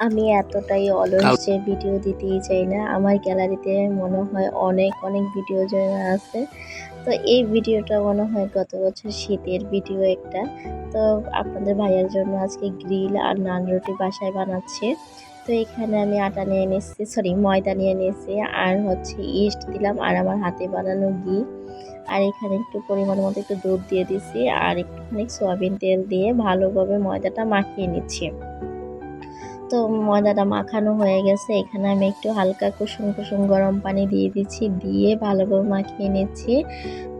আমি এতটাই অলস যে ভিডিও দিতেই চাই না। আমার গ্যালারিতে মনে হয় অনেক অনেক ভিডিও জমা আছে। তো এই ভিডিওটা মনে হয় গত বছর শীতের ভিডিও একটা। তো আপনাদের ভাইয়ার জন্য আজকে গ্রিল আর নান রুটি বাসায় বানাচ্ছে। তো এখানে আমি আটা নিয়ে নিচ্ছি, সরি ময়দা নিয়ে নিয়েছি, আর হচ্ছে ইস্ট দিলাম আর আমার হাতে বানানো ঘি। আর এখানে একটু পরিমাণ মতো একটু দুধ দিয়ে দিছি আর একটুখানি সয়াবিন তেল দিয়ে ভালোভাবে ময়দাটা মাখিয়ে নিচ্ছি। তো ময়দাটা মাখানো হয়ে গেছে, এখানে আমি একটু হালকা কুসুম কুসুম গরম পানি দিয়ে দিচ্ছি, দিয়ে ভালোভাবে মাখিয়ে নিচ্ছি।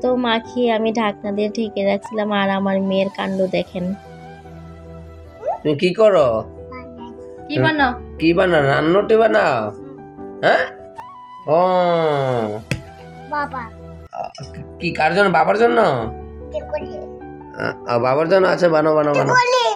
তো মাখিয়ে আমি ঢাকনা দিয়ে ঢেকে রাখছিলাম। আর আমার মেয়ের কাণ্ড দেখেন। তুমি কি করো? কি বানাও? কি বানাও? রান্নাটি বানাও? হ্যাঁ, ও বাবা কি কার জন্য? বাবার জন্য? বাবার জন্য আছে, বানাও বানাও বানাও।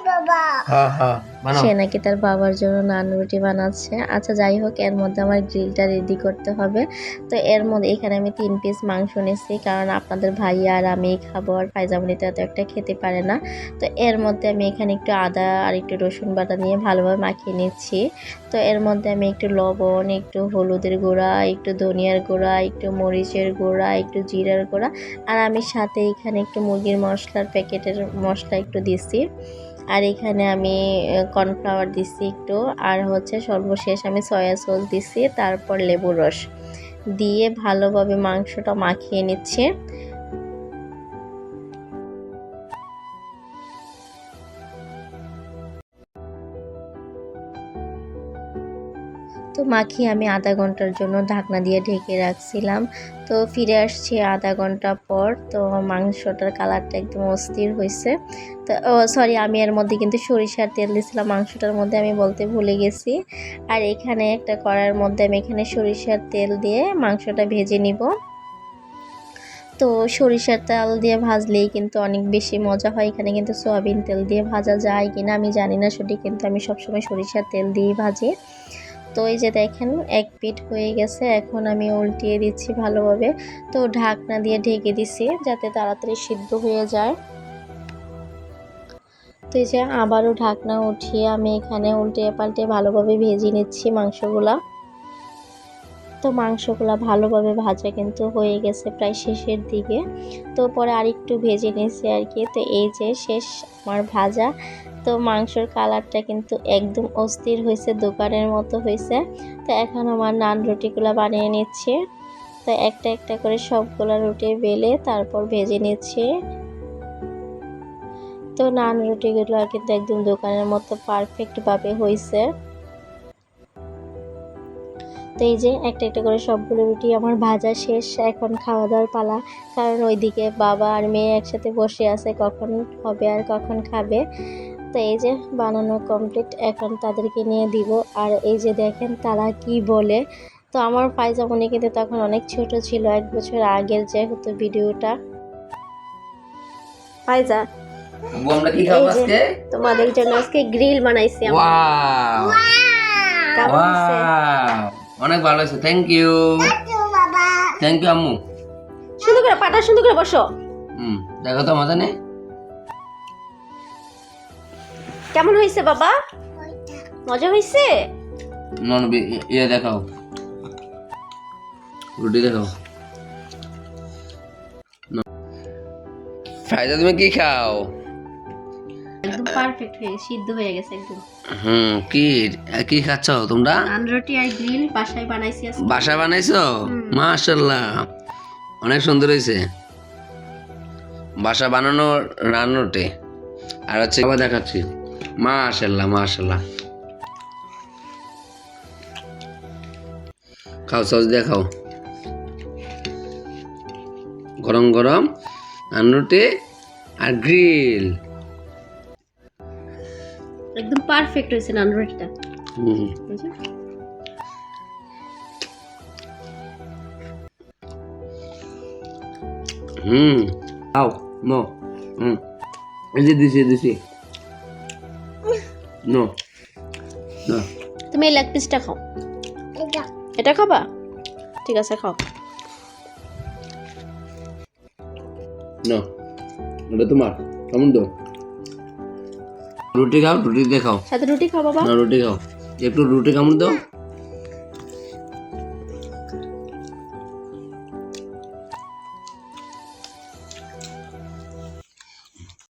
বাবা হ্যাঁ হ্যাঁ বানাও। সে নাকি তার বাবার জন্য নান রুটি বানাচ্ছে। আচ্ছা যাই হোক, এর মধ্যে আমার গ্রিলটা রেডি করতে হবে। তো এর মধ্যে এখানে আমি 3 পিস মাংস নিয়েছি, কারণ আপনাদের ভাইয়া আর আমি খাবো, আর ফাইজামনিতে এত একটা খেতে পারে না। তো এর মধ্যে আমি এখানে একটু আদা আর একটু রসুন বাটা নিয়ে ভালোভাবে মাখিয়ে নিচ্ছি। তো এর মধ্যে আমি একটু লবণ, একটু হলুদের গুঁড়া, একটু ধনিয়ার গুঁড়া, একটু মরিচের গুঁড়া, একটু জিরার গুঁড়া, আর আমি সাথে এখানে একটু মুরগির মশলার প্যাকেটের মশলা একটু দিছি। আর এখানে আমি কর্নফ্লাওয়ার দিছি একটু, আর হচ্ছে সর্বশেষ আমি সয়া সস দিছি, তারপর লেবুর রস দিয়ে ভালোভাবে মাংসটা মাখিয়ে নিচ্ছি। তো মাখিয়ে আমি আধা ঘন্টার জন্য ঢাকনা দিয়ে ঢেকে রাখছিলাম। তো ফিরে আসছি আধা ঘন্টা পর। তো মাংসটার কালারটা একদম অস্থির হয়েছে। তো সরি, আমি এর মধ্যে কিন্তু সরিষার তেল দিয়েছিলাম মাংসটার মধ্যে, আমি বলতে ভুলে গেছি। আর এখানে একটা কড়াইয়ের মধ্যে আমি এখানে সরিষার তেল দিয়ে মাংসটা ভেজে নিব। তো সরিষার তেল দিয়ে ভাজলেই কিন্তু অনেক বেশি মজা হয়। এখানে কিন্তু সয়াবিন তেল দিয়ে ভাজা যায় কিনা আমি জানি না সঠিক, কিন্তু আমি সবসময় সরিষার তেল দিয়েই ভাজি। তো এই যে দেখেন এক পিঠ হয়ে গেছে, এখন আমি উল্টিয়ে দিচ্ছি ভালোভাবে। তো ঢাকনা দিয়ে ঢেকে দিছি যাতে তাড়াতাড়ি সিদ্ধ হয়ে যায়। তো এই যে আবারও ঢাকনা উঠিয়ে আমি এখানে উল্টে পাল্টে ভালোভাবে ভেজে নিচ্ছি মাংসগুলা। তো মাংসগুলা ভালোভাবে ভাজা কিন্তু হয়ে গেছে প্রায় শেষের দিকে। তো পরে আরেকটু ভেজে নিয়েছি আর কি। তো এই যে শেষ আমার ভাজা। তো মাংসর কালারটা কিন্তু একদম অস্থির হয়েছে, দোকানের মতো হয়েছে। তো এখন আমার নান রুটিগুলো বানিয়ে নিচ্ছি। তো একটা একটা করে সবগুলা রুটি বেলে তারপর ভেজে নিচ্ছি। তো নান রুটিগুলো কিন্তু একদম দোকানের মতো পারফেক্টভাবে হয়েছে। তো এই যে একটা একটা করে সবগুলো রুটি আমার ভাজা শেষ, এখন খাওয়া দাওয়ার পালা। কারণ ওইদিকে বাবা আর মেয়ে একসাথে বসে আছে, কখন হবে আর কখন খাবে। তো এই যে বানানো কমপ্লিট, এখন তাদেরকে নিয়ে দিব। আর এই যে দেখেন তারা কি বলে। তো আমার ফাইজামনি কিন্তু তখন অনেক ছোট ছিল, 1 বছর আগের যেহেতু ভিডিওটা। ফাইজা, আমরা কি খাবো আজকে? তোমাদের জন্য আজকে গ্রিল বানাইছি আমি। ওয়াও কেমন হয়েছে? অনেক ভালো আছে, থ্যাংক ইউ। বাবা থ্যাংক ইউ আম্মু। সুন্দর করে পাটা সুন্দর করে বসো। দেখো তো মজা নেই? কেমন হয়েছে বাবা? মজা হয়েছে? ইয়ে দেখাও, রুটি দেখাও। ফায়দা তুমি কি খাও? একদম পারফেক্ট হয়ে সিদ্ধ হয়ে গেছে একদম। কি কি খাচ্ছ তোমরা? নান রুটি আর গ্রিল বাসায় বানাইছি আজকে। বাসা বানাইছো? মাশাআল্লাহ, অনেক সুন্দর হয়েছে। বাসা বানানো নান রুটি আর হচ্ছে আবার দেখাচ্ছি। মাশাআল্লাহ মাশাআল্লাহ, খাও সস দিয়ে খাও। গরম গরম নান রুটি আর গ্রিল, একদম পারফেক্ট হয়েছে নান রুটিটা। খাও নো। এই যে দিছি নো না। তুমি এই লেগ পিসটা খাও। এটা এটা খাবা? ঠিক আছে খাও। না, এটা তোমার কেমন তো? রুটি খাও, রুটি দিয়ে খাও। সাথে রুটি খাও বাবা। না রুটি খাও। একটু রুটি কামড় দাও